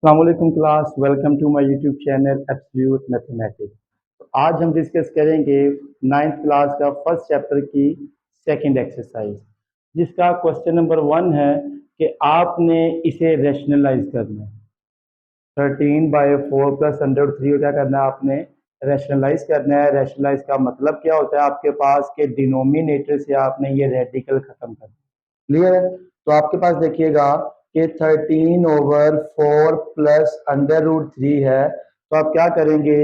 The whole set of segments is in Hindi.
अस्सलामुअलैकुम class, welcome to my YouTube channel absolute mathematics. आज हम डिस्कस करेंगे नाइन्थ क्लास का फर्स्ट चैप्टर की सेकंड एक्सरसाइज, जिसका क्वेश्चन नंबर 1 है कि आपने इसे रैशनलाइज करना है। 13/4 प्लस अंडर 3 क्या करना है, आपने रैशनलाइज करना है। रैशनलाइज का मतलब क्या होता है आपके पास के डिनोमिनेटर से आपने ये रेडिकल खत्म करना है। क्लियर है? तो आपके पास देखिएगा कि 13/4 प्लस अंडर रूट 3 है, तो आप क्या करेंगे,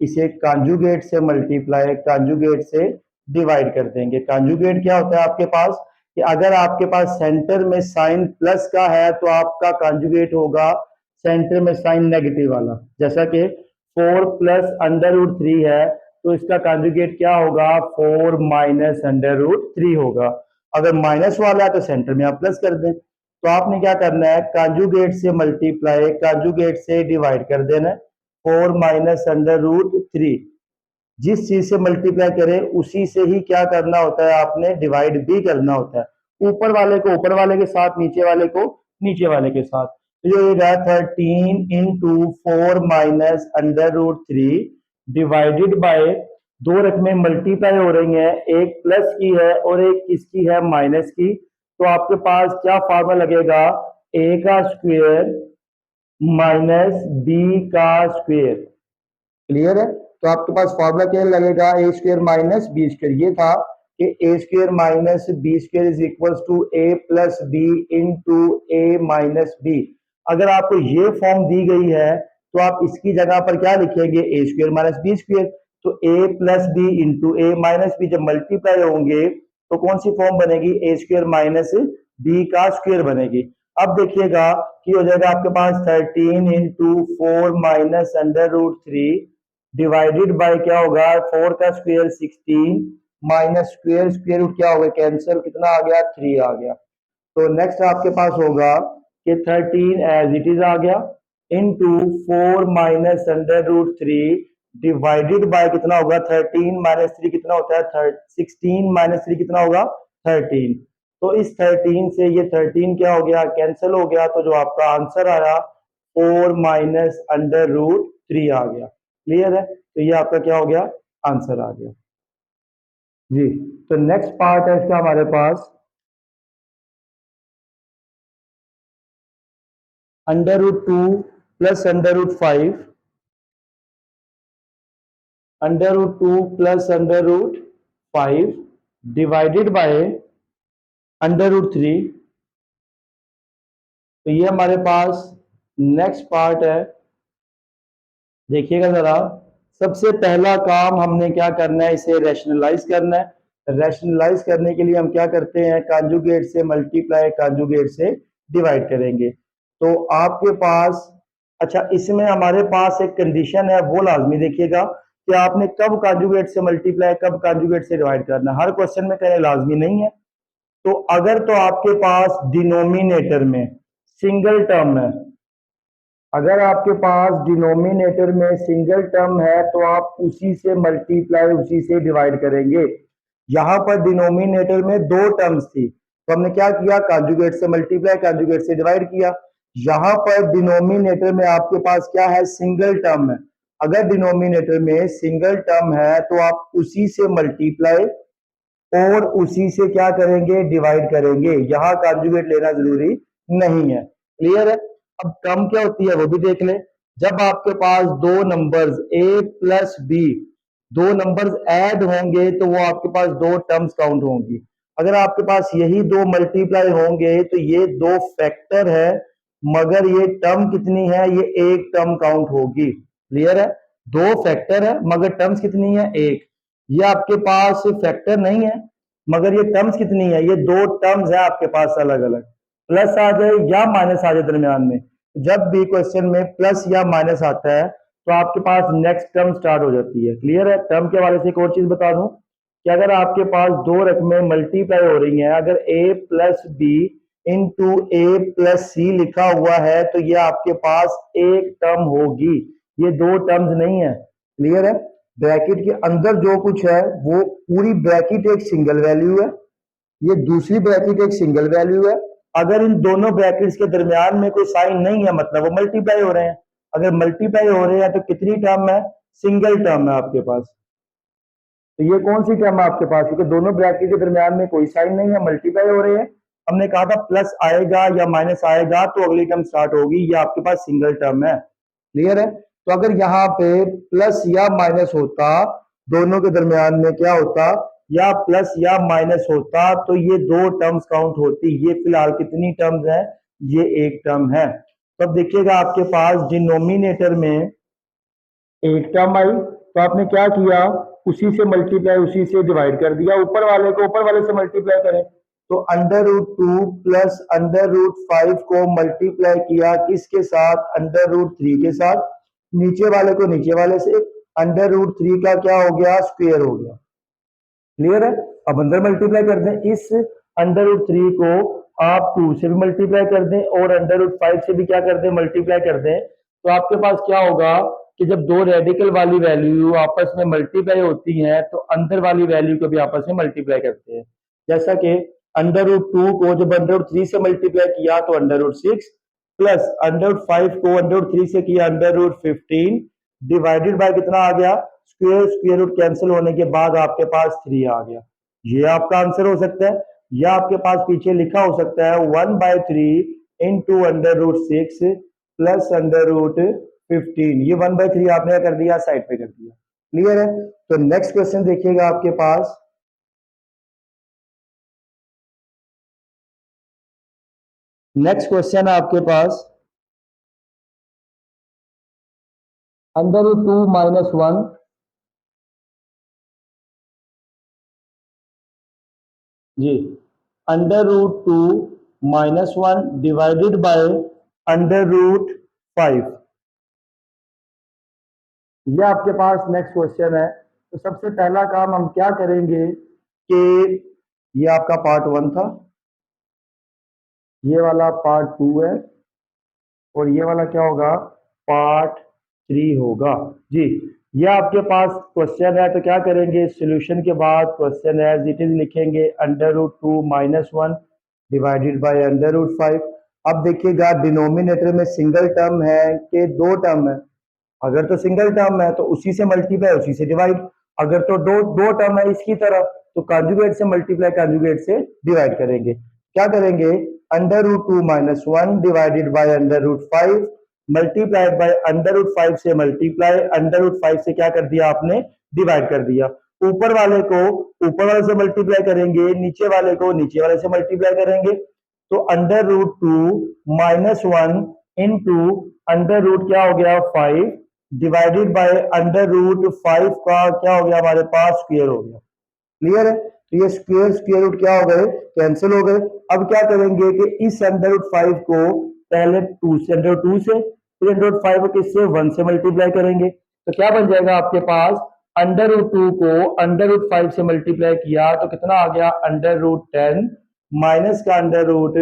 इसे कांजुगेट से मल्टीप्लाई, कांजुगेट से डिवाइड कर देंगे। कांजुगेट क्या होता है आपके पास कि अगर आपके पास सेंटर में साइन प्लस का है तो आपका कांजुगेट होगा सेंटर में साइन नेगेटिव वाला। जैसा कि 4 प्लस अंडर रूट 3 है तो इसका कांजुगेट क्या होगा, 4 माइनस अंडर रूट 3 होगा। अगर माइनस वाला है तो सेंटर में आप प्लस कर दें। तो आपने क्या करना है, कांजुगेट से मल्टीप्लाई, कांजुगेट से डिवाइड कर देना है। 4 माइनस अंडर रूट 3, जिस चीज से मल्टीप्लाई करें उसी से ही क्या करना होता है, आपने डिवाइड भी करना होता है। ऊपर वाले को ऊपर वाले के साथ, नीचे वाले को नीचे वाले के साथ। तो ये होगा 13 × 4 minus under root 3 divided by, दो रकमें मल्टीप्लाई हो रही हैं, एक प्लस की है और एक किसकी है, माइनस की। तो आपके पास क्या फार्मूला लगेगा, ए का स्क्वायर माइनस बी का स्क्वायर। क्लियर है? तो आपके पास फॉर्मूला क्या लगेगा, A square minus B square. ये था कि A square minus B square is equal to A plus B into A minus B. अगर आपको ये फॉर्म दी गई है तो आप इसकी जगह पर क्या लिखेंगे, A square minus B square. तो A plus B into A minus B जब मल्टीप्लाई होंगे तो कौन सी फॉर्म बनेगी, ए स्क्वायर माइनस बी का स्क्वायर बनेगी। अब देखिएगा कि हो जाएगा आपके पास 13 × 4 minus under root 3 divided by क्या होगा, 4 का square 16 minus square square root क्या होगा, कैंसिल, कितना आ गया, 3 आ गया। तो नेक्स्ट आपके पास होगा कि 13 एज इट इज आ गया into 4 minus under root 3 divided by कितना होगा, 13 माइनस 3 कितना होता है, 16 माइनस 3 कितना होगा, 13। तो इस 13 से ये 13 क्या हो गया, कैंसिल हो गया। तो जो आपका आंसर आया 4 माइनस अंडर रूट 3 आ गया। क्लियर है? तो ये आपका क्या हो गया, आंसर आ गया जी। तो नेक्स्ट पार्ट है इसका हमारे पास under root 2 plus under root 5, under root 2 plus under root 5 divided by under root 3। तो ये हमारे पास नेक्स्ट पार्ट है। देखिएगा जरा, सबसे पहला काम हमने क्या करना है, इसे रैशनलाइज करना है। रैशनलाइज करने के लिए हम क्या करते हैं, कांजुगेट से मल्टीप्लाई, कांजुगेट से डिवाइड करेंगे। तो आपके पास, अच्छा इसमें हमारे पास एक कंडीशन है, वो लाजमी देखिएगा कि आपने कब कांजुगेट से मल्टीप्लाई, कब कांजुगेट से डिवाइड करना है। हर क्वेश्चन में कहने लाजमी नहीं है। तो अगर तो आपके पास डिनोमिनेटर में सिंगल टर्म है, अगर आपके पास डिनोमिनेटर में सिंगल टर्म है तो आप उसी से मल्टीप्लाई, उसी से डिवाइड करेंगे। यहां पर डिनोमिनेटर में दो टर्म्स थी तो हमने क्या किया, कांजुगेट से मल्टीप्लाई, कांजुगेट से डिवाइड किया। यहां पर डिनोमिनेटर में आपके पास क्या है, सिंगल टर्म है। अगर डिनोमिनेटर में सिंगल टर्म है तो आप उसी से मल्टीप्लाई और उसी से क्या करेंगे, डिवाइड करेंगे। यहां कांजुगेट लेना जरूरी नहीं है। क्लियर है? अब टर्म क्या होती है वो भी देख ले। जब आपके पास दो नंबर्स a प्लस बी, दो नंबर्स ऐड होंगे तो वो आपके पास दो टर्म्स काउंट होंगी। अगर आपके पास यही दो मल्टीप्लाई होंगे तो ये दो फैक्टर है, मगर ये टर्म कितनी है, ये एक टर्म काउंट होगी। क्लियर है? दो फैक्टर है मगर टर्म्स कितनी है, एक। ये आपके पास फैक्टर नहीं है मगर ये टर्म्स कितनी है, ये दो टर्म्स है आपके पास अलग अलग। प्लस आ जाए या माइनस आ जाए दरमियान में, जब भी क्वेश्चन में प्लस या माइनस आता है तो आपके पास नेक्स्ट टर्म स्टार्ट हो जाती है। क्लियर है? टर्म के हवाले से एक और चीज बता दूं कि अगर आपके पास दो रकमें मल्टीप्लाई हो रही हैं, अगर a plus B into A plus C लिखा हुआ है तो ये आपके पास एक टर्म होगी, ये दो टर्म्स नहीं है। क्लियर है? ब्रैकेट के अंदर जो कुछ है वो पूरी ब्रैकेट एक सिंगल वैल्यू है, ये दूसरी ब्रैकेट एक सिंगल वैल्यू है, अगर इन दोनों ब्रैकेट्स के दरमियान में कोई साइन नहीं है मतलब वो मल्टीप्लाई हो रहे हैं। अगर मल्टीप्लाई हो रहे हैं तो कितनी टर्म है, सिंगल टर्म है आपके पास। तो ये कौन सी टर्म है आपके पास, क्योंकि दोनों ब्रैकेट के दरमियान में कोई साइन नहीं है, मल्टीप्लाई हो रहे हैं। हमने कहा था प्लस आएगा या माइनस आएगा तो अगली टर्म स्टार्ट होगी, ये आपके पास सिंगल टर्म है। क्लियर है। तो अगर यहाँ पे प्लस या माइनस होता, दोनों के दरमियान में क्या होता, या प्लस या माइनस होता, तो ये दो टर्म्स काउंट होती। ये फिलहाल कितनी टर्म्स है, ये एक टर्म है। तो अब देखिएगा आपके पास डिनोमिनेटर में एक टर्म आई, तो आपने क्या किया, उसी से मल्टीप्लाई उसी से डिवाइड कर दिया, ऊपर वाले को ऊपर वाले से मल्टीप्लाई करें। तो under root 2 plus under root 5 को मल्टीप्लाई किया किसके साथ, अंडर रूट 3 के साथ। नीचे वाले को नीचे वाले से, अंडर रूट 3 का क्या हो गया, स्क्वायर हो गया। क्लियर है। अब अंदर मल्टीप्लाई कर दें, इस अंडर रूट 3 को आप 2 से भी मल्टीप्लाई कर दें और अंडर रूट 5 से भी क्या कर दें, मल्टीप्लाई कर दें। तो आपके पास क्या होगा कि जब दो रेडिकल वाली वैल्यू आपस में मल्टीप्लाई होती हैं तो अंदर वाली वैल्यू को भी आपस में मल्टीप्लाई करते हैं। जैसा कि अंडर रूट 2 को जब अंडर रूट 3 से मल्टीप्लाई किया तो under root 6 plus under root 5 को अंडर रूट 3 से किया अंडर रूट 15 डिवाइडेड बाय कितना आ गया, स्क्वायर, स्क्वायर रूट कैंसिल होने के बाद आपके पास 3 आ गया। ये आपका आंसर हो सकता है, या आपके पास पीछे लिखा हो सकता है 1/3 into under root 6 plus under root 15। ये 1/3 आपने कर दिया, साइड पे कर दिया। क्लियर है। तो नेक्स्ट क्वेश्चन देखिएगा आपके पास, नेक्स्ट क्वेश्चन है आपके पास अंडर रूट 2 - 1 जी, under root 2 - 1 divided by under root 5। ये आपके पास नेक्स्ट क्वेश्चन है। तो सबसे पहला काम हम क्या करेंगे कि ये आपका पार्ट 1 था, ये वाला पार्ट 2 है और ये वाला क्या होगा, पार्ट 3 होगा जी। ये आपके पास क्वेश्चन है, तो क्या करेंगे, सॉल्यूशन के बाद क्वेश्चन एज इट इज लिखेंगे, under root 2 - 1 divided by under root 5। अब देखिएगा डिनोमिनेटर में सिंगल टर्म है कि दो टर्म है। अगर तो सिंगल टर्म है तो उसी से मल्टीप्लाई उसी से डिवाइड, अगर तो दो दो टर्म है इसकी तरह तो कॉन्जुगेट से मल्टीप्लाई कॉन्जुगेट से डिवाइड करेंगे। क्या करेंगे, under root 2 - 1 divided by under root 5 multiplied by under root 5 से मल्टीप्लाई, अंडर रूट 5 से क्या कर दिया आपने, डिवाइड कर दिया। ऊपर वाले को ऊपर वाले से मल्टीप्लाई करेंगे, नीचे वाले को नीचे वाले से मल्टीप्लाई करेंगे। तो under root 2 - 1 into under root क्या हो गया 5 डिवाइडेड बाय अंडर रूट 5 का क्या हो गया हमारे पास, स्क्वायर हो गया। क्लियर है। तो ये स्क्वायर स्क्वायर रूट क्या हो गए, कैंसिल हो गए। अब क्या करेंगे कि इस अंडर रूट 5 को पहले 2 से, अंडर रूट 2 से, फिर अंडर रूट 5 को किससे, 1 से मल्टीप्लाई करेंगे। तो क्या बन जाएगा आपके पास, अंडर रूट 2 को अंडर रूट 5 से मल्टीप्लाई किया तो कितना आ गया, अंडर रूट 10 माइनस का अंडर रूट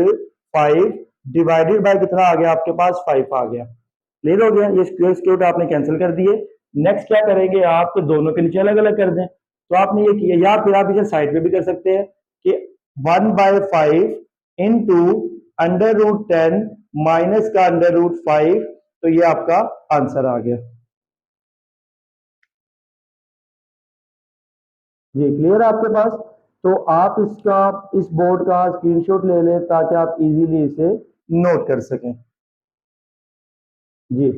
5 डिवाइडेड बाय कितना आ गया आपके पास, 5 आ गया। क्लियर हो गया। ये स्क्वायर स्क्वायर रूट आपने कैंसिल कर दिए। नेक्स्ट क्या करेंगे, आप तो दोनों के नीचे अलग अलग कर दें। तो आपने ये किया, या फिर आप इसे साइड पे भी कर सकते हैं कि 1/5 इंटू अंडर रूट 10 माइनस का अंडर रूट 5। तो ये आपका आंसर आ गया जी। क्लियर है आपके पास। तो आप इसका, इस बोर्ड का स्क्रीनशॉट ले लें ताकि आप इजीली इसे नोट कर सकें जी।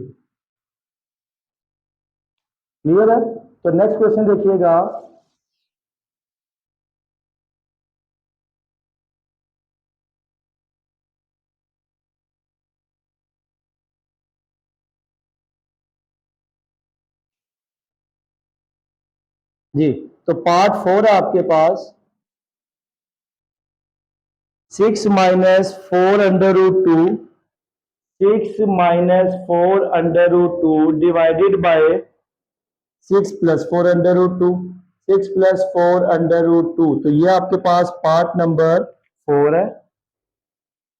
क्लियर है। तो नेक्स्ट क्वेश्चन देखिएगा, जी। तो पार्ट 4 है आपके पास, 6 - 4 under root 2, 6 - 4 under root 2 divided by 6 + 4 under root 2, 6 + 4 under root 2। तो ये आपके पास पार्ट नंबर 4 है,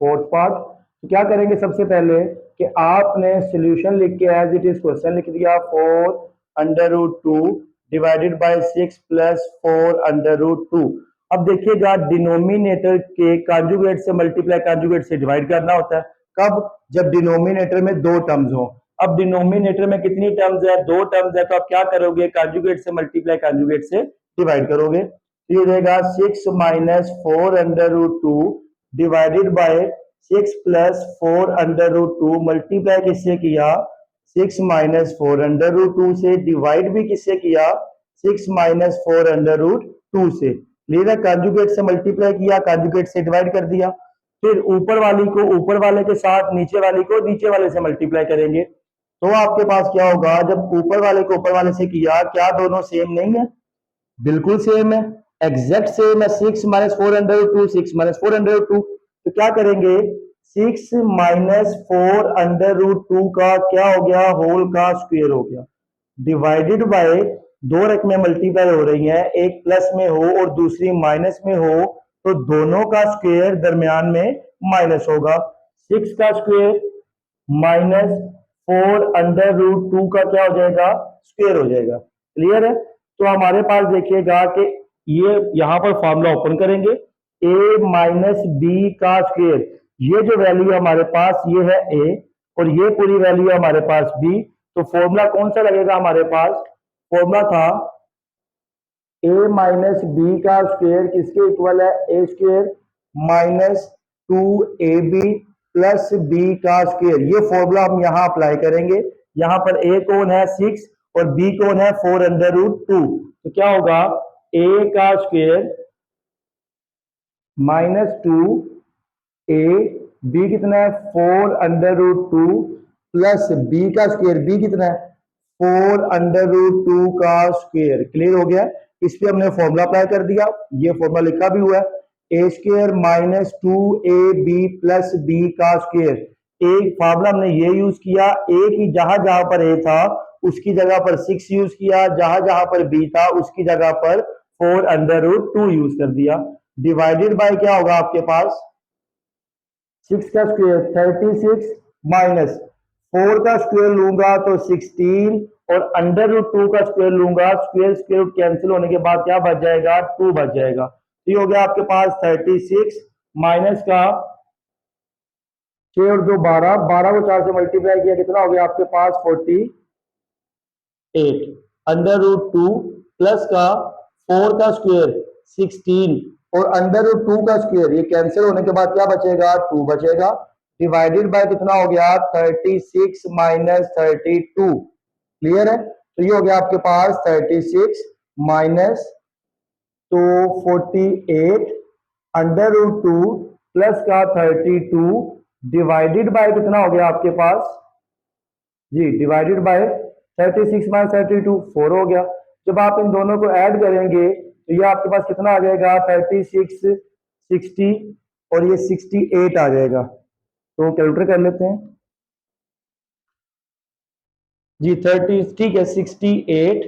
फोर्थ पार्ट। तो क्या करेंगे, सबसे पहले कि आपने सॉल्यूशन लिख के एज इट इज क्वेश्चन लिख दिया, 4 under root 2 divided by 6 + 4 under root 2। अब देखिएगा डिनोमिनेटर के कॉन्जुगेट से मल्टीप्लाई कॉन्जुगेट से डिवाइड करना होता है। कब? जब डिनोमिनेटर में दो टर्म्स हो। अब डिनोमिनेटर में कितनी टर्म्स है? दो टर्म्स है, तो आप क्या करोगे? कॉन्जुगेट से मल्टीप्लाई कॉन्जुगेट से डिवाइड करोगे। तो ये रहेगा 6 minus 4 under root 2 divided by 6 plus 4 under root 2 multiply किससे किया? 6 माइनस 4 अंडर रूट 2 से, डिवाइड भी किससे किया? 6 माइनस 4 अंडर रूट 2 से। क्लियर है? कॉन्जुगेट से मल्टीप्लाई किया, कॉन्जुगेट से डिवाइड कर दिया। फिर ऊपर वाली को ऊपर वाले के साथ, नीचे वाली को नीचे वाले से मल्टीप्लाई करेंगे, तो आपके पास क्या होगा? जब ऊपर वाले को ऊपर वाले से किया, क्या दोनों सेम नहीं है? बिल्कुल सेम है, एग्जैक्ट सेम है। 6 minus 4 under root 2, 6 minus 4 under root 2, तो क्या करेंगे? 6 माइनस 4 अंडर रूट 2 का क्या हो गया? होल का स्क्वायर हो गया, डिवाइडेड बाय दो रकमें मल्टीप्लाई हो रही हैं, एक प्लस में हो और दूसरी माइनस में हो, तो दोनों का स्क्वायर दरमियान में माइनस होगा। 6 का स्क्वायर माइनस 4 अंडर रूट 2 का क्या हो जाएगा? स्क्वायर हो जाएगा। क्लियर है? तो हमारे पास देखिएगा कि ये यहां पर फॉर्मूला ओपन करेंगे, a माइनस बी का स्क्वायर, ये जो वैल्यू है हमारे पास ये है a और ये पूरी वैल्यू है हमारे पास b, तो फॉर्मूला कौन सा लगेगा हमारे पास? फॉर्मूला था a माइनस बी का स्क्वायर किसके इक्वल है? a square minus 2ab plus B का स्क्वायर। ये फॉर्मूला हम यहाँ अप्लाई करेंगे। यहाँ पर a कौन है? 6 और b कौन है? 4 अंडर रूट 2। तो क्या होगा? a का स्क्वायर माइनस 2a, b कितना है? 4 अंडर रूट 2 प्लस b का स्क्वायर, b कितना है? 4 अंडर रूट 2 का स्क्वायर। क्लियर हो गया? इस पे हमने फॉर्मूला अप्लाई कर दिया, ये फॉर्मूला लिखा भी हुआ है, A square minus 2ab plus b का स्क्वायर। एक फॉर्मूला हमने ये यूज किया, ए की जहां जहां पर ए था उसकी जगह पर 6 यूज किया, जहां जहां पर बी था उसकी जगह पर 4 अंडर रूट 2 यूज कर दिया। डिवाइडेड बाय क्या होगा आपके पास? 6 का स्क्वायर 36 माइनस 4 का स्क्वायर लूंगा तो 16 और अंडर रूट 2 का स्क्वायर लूंगा, स्क्वायर स्क्वायर रूट कैंसिल होने के बाद क्या बच जाएगा? 2 बच जाएगा। तो ये हो गया आपके पास 36 माइनस का 6 और 2 12, 12 को 4 से मल्टीप्लाई किया, कितना हो गया आपके पास? 48 अंडर रूट 2 प्लस का 4 का स्क्वायर 16 और अंडर रूट 2 का स्क्वायर, ये कैंसिल होने के बाद क्या बचेगा? 2 बचेगा। डिवाइडेड बाय कितना हो गया? 36 माइनस 32। क्लियर है? तो ये हो गया आपके पास 36 माइनस तो 48 अंडर रूट 2 प्लस का 32 डिवाइडेड बाय कितना हो गया आपके पास? जी डिवाइडेड बाय 36 माइनस 32 4 हो गया। जब आप इन दोनों को ऐड करेंगे तो ये आपके पास कितना आ जाएगा? 36 60 और ये 68 आ जाएगा। तो कैलकुलेटर कर लेते हैं जी। 30 ठीक है, 68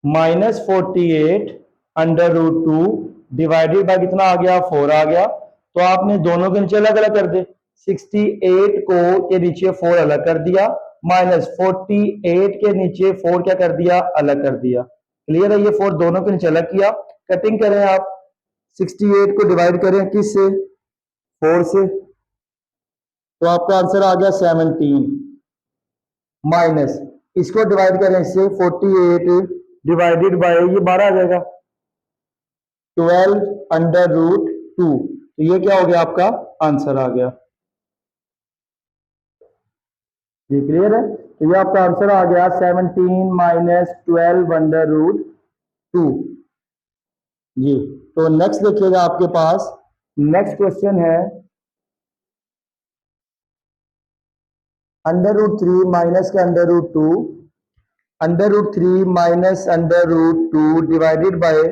minus 48 under root 2 divided by कितना आ गया? 4 आ गया। तो आपने दोनों के नीचे अलग अलग कर दे, 68 को के नीचे 4 अलग कर दिया, माइनस 48 के नीचे 4 क्या कर दिया? अलग कर दिया। क्लियर है? ये 4 दोनों के नीचे अलग किया। कटिंग करें आप, 68 को डिवाइड करें किस से? 4 से, तो आपका आंसर आ गया 17 माइनस इसको डिवाइड करें इससे 48 डिवाइडेड बाय ये 12 आ जाएगा 12 अंडर रूट 2। तो ये क्या हो गया? आपका आंसर आ गया। ये क्लियर है? तो ये आपका आंसर आ गया 17 माइनस 12 अंडर रूट 2। जी तो नेक्स्ट देखिएगा आपके पास नेक्स्ट क्वेश्चन है अंडर रूट 3 माइनस का under root 2, under root 3 minus under root 2 divided by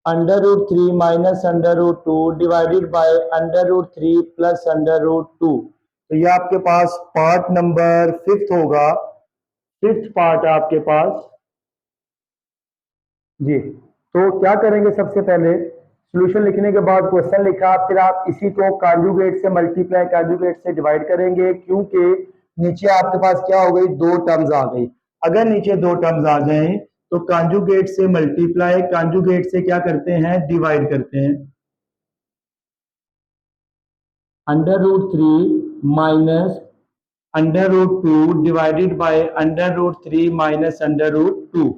under root 3 minus under root 2 divided by under root 3 plus under root 2। तो ये आपके पास पार्ट नंबर 5th होगा, 5th पार्ट है आपके पास जी। तो क्या करेंगे? सबसे पहले सॉल्यूशन लिखने के बाद क्वेश्चन लिखा, फिर आप इसी को कॉन्जुगेट से मल्टीप्लाई कॉन्जुगेट से डिवाइड करेंगे, क्योंकि नीचे आपके पास क्या हो गई? दो टर्म्स आ गई। अगर नीचे दो टर्म्स आ जाएं तो कॉन्जुगेट से मल्टीप्लाई, कॉन्जुगेट से क्या करते हैं, डिवाइड करते हैं। √3 माइनस √2 डिवाइडेड बाय √3 माइनस √2।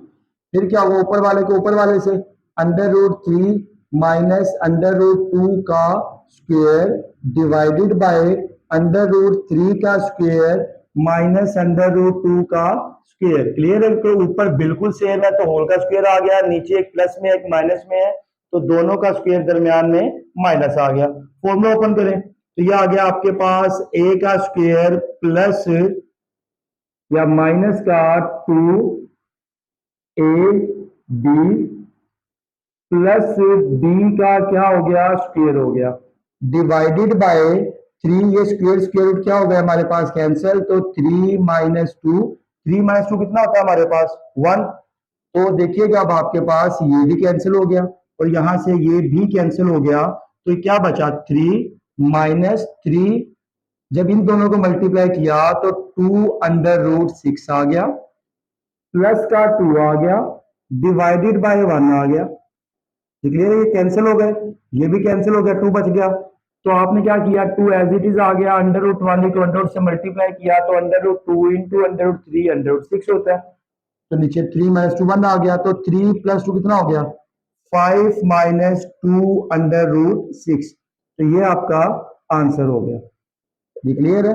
फिर क्या होगा, ऊपर वाले को ऊपर वाले से √3 माइनस √2 का स्क्वायर डिवाइडेड बाय √3 का स्क्वायर माइनस √2 का स्क्वायर। क्लियर है? तो ऊपर बिल्कुल सेम है तो होल का स्क्वायर आ गया, नीचे एक प्लस में एक माइनस में है तो दोनों का स्क्वायर दरमियान में माइनस आ गया। फॉर्मूला ओपन करें तो ये आ गया आपके पास a का स्क्वायर प्लस या माइनस का 2ab प्लस b का क्या हो गया, स्क्वायर हो गया, डिवाइडेड बाय 3। ये स्क्वायर स्क्वायर रूट क्या हो गया हमारे पास, कैंसिल। तो 3 माइनस 2, 3 माइनस 2 कितना होता है हमारे पास, 1। तो देखिएगा अब आपके पास ये भी कैंसिल हो गया और यहां से ये भी कैंसिल हो गया, तो क्या बचा, 3 माइनस 3। जब इन दोनों को मल्टीप्लाई किया तो 2√6 आ गया, प्लस का 2 आ गया, डिवाइडेड बाय 1 आ गया। क्लियर है? ये कैंसिल हो गए, ये भी कैंसिल हो गया, 2 बच गया। तो आपने क्या किया, 2 एज इट इज आ गया, √1 को √, से मल्टीप्लाई किया तो √2 इंटू √3 √6 होता है। तो नीचे 3 माइनस 2 1 आ गया, तो 3 प्लस 2 कितना हो गया, 5 माइनस 2√6। तो ये आपका आंसर हो गया। ये क्लियर है?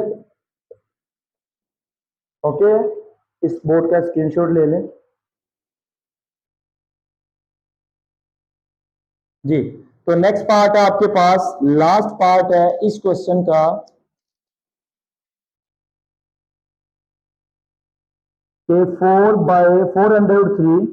ओके, इस बोर्ड का स्क्रीनशॉट ले लें जी। तो नेक्स्ट पार्ट है आपके पास, लास्ट पार्ट है इस क्वेश्चन का। कि 4/403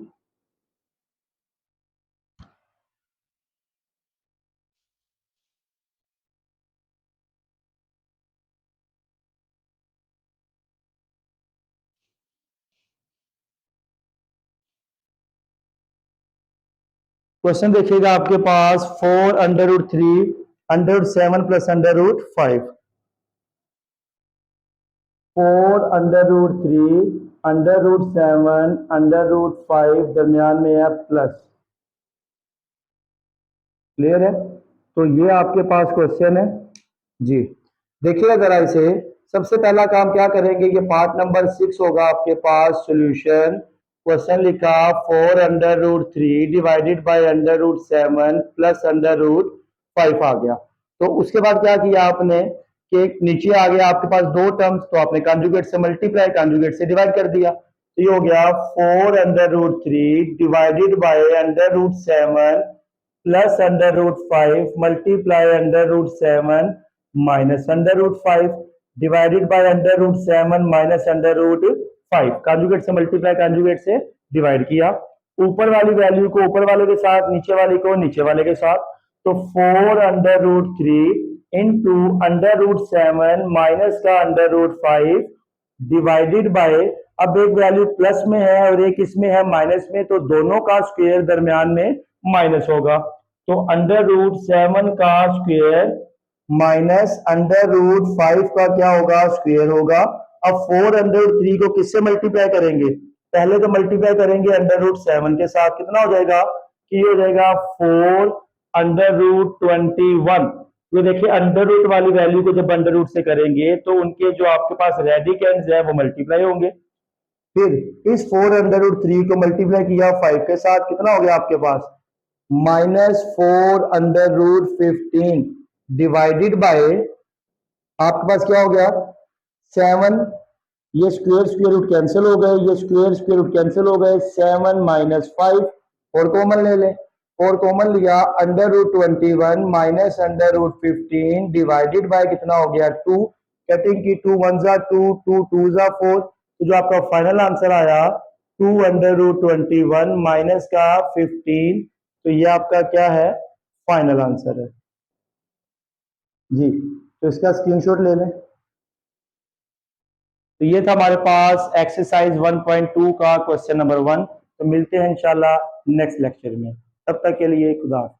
क्वेश्चन देखिएगा आपके पास, 4√3 √7 प्लस √5, 4√3 √7 √5 दरमियान में है प्लस। क्लियर है? तो ये आपके पास क्वेश्चन है जी। देखिएगा जरा इसे, सबसे पहला काम क्या करेंगे, ये पार्ट नंबर 6 होगा आपके पास, सॉल्यूशन। क्वेश्चन लिखा 4√3 डिवाइडेड बाय √7 प्लस √5 आ गया। तो उसके बाद क्या किया आपने कि नीचे आ गया आपके पास दो टर्म्स, तो आपने कॉन्जुगेट से मल्टीप्लाई, कॉन्जुगेट से डिवाइड कर दिया। तो ये हो गया 4√3 divided by √7 plus √5 multiply √7 minus √5 divided bye √7 minus √5। Conjugate से मल्टीप्लाई, कॉन्जुगेट से डिवाइड किया। ऊपर वाली वैल्यू को ऊपर वाले के साथ, नीचे वाली को नीचे वाले के साथ। तो 4√3 इंटू √7 माइनस का √5 डिवाइडेड बाय, अब एक वैल्यू प्लस में है और एक इसमें है माइनस में, तो दोनों का स्क्वायर दरमियान में माइनस होगा। तो √7 का स्क्वायर माइनस √5 का क्या होगा, स्क्वायर होगा। अब 4√3 को किससे मल्टीप्लाई करेंगे, पहले तो मल्टीप्लाई करेंगे √7 के साथ, कितना हो जाएगा कि ये हो जाएगा 4√21। ये देखिए अंडर वाली वैल्यू को जब अंडर से करेंगे तो उनके जो आपके पास रेडिकेंड्स है वो मल्टीप्लाई होंगे। फिर इस 4√3 को मल्टीप्लाई किया 5 के साथ, कितना हो गया आपके पास, -4√15 डिवाइडेड बाय, आपके पास क्या हो गया, 7। ये स्क्वायर स्क्वायर रूट कैंसिल हो गए, ये स्क्वायर स्क्वायर रूट कैंसिल हो गए, 7 माइनस 5 और कॉमन ले लें, और कॉमन लिया √21 माइनस √15 डिवाइडेड बाय कितना हो गया 2। कटिंग की 2 1 जा 2, 2 2 जा 4। तो जो आपका फाइनल आंसर आया 2√21 माइनस का 15, तो ये आपका क्या है, फाइनल आंसर है जी। तो इसका स्क्रीनशॉट ले लें। तो ये था हमारे पास एक्सरसाइज 1.2 का क्वेश्चन नंबर 1। तो मिलते हैं इंशाल्लाह नेक्स्ट लेक्चर में, तब तक के लिए खुदा।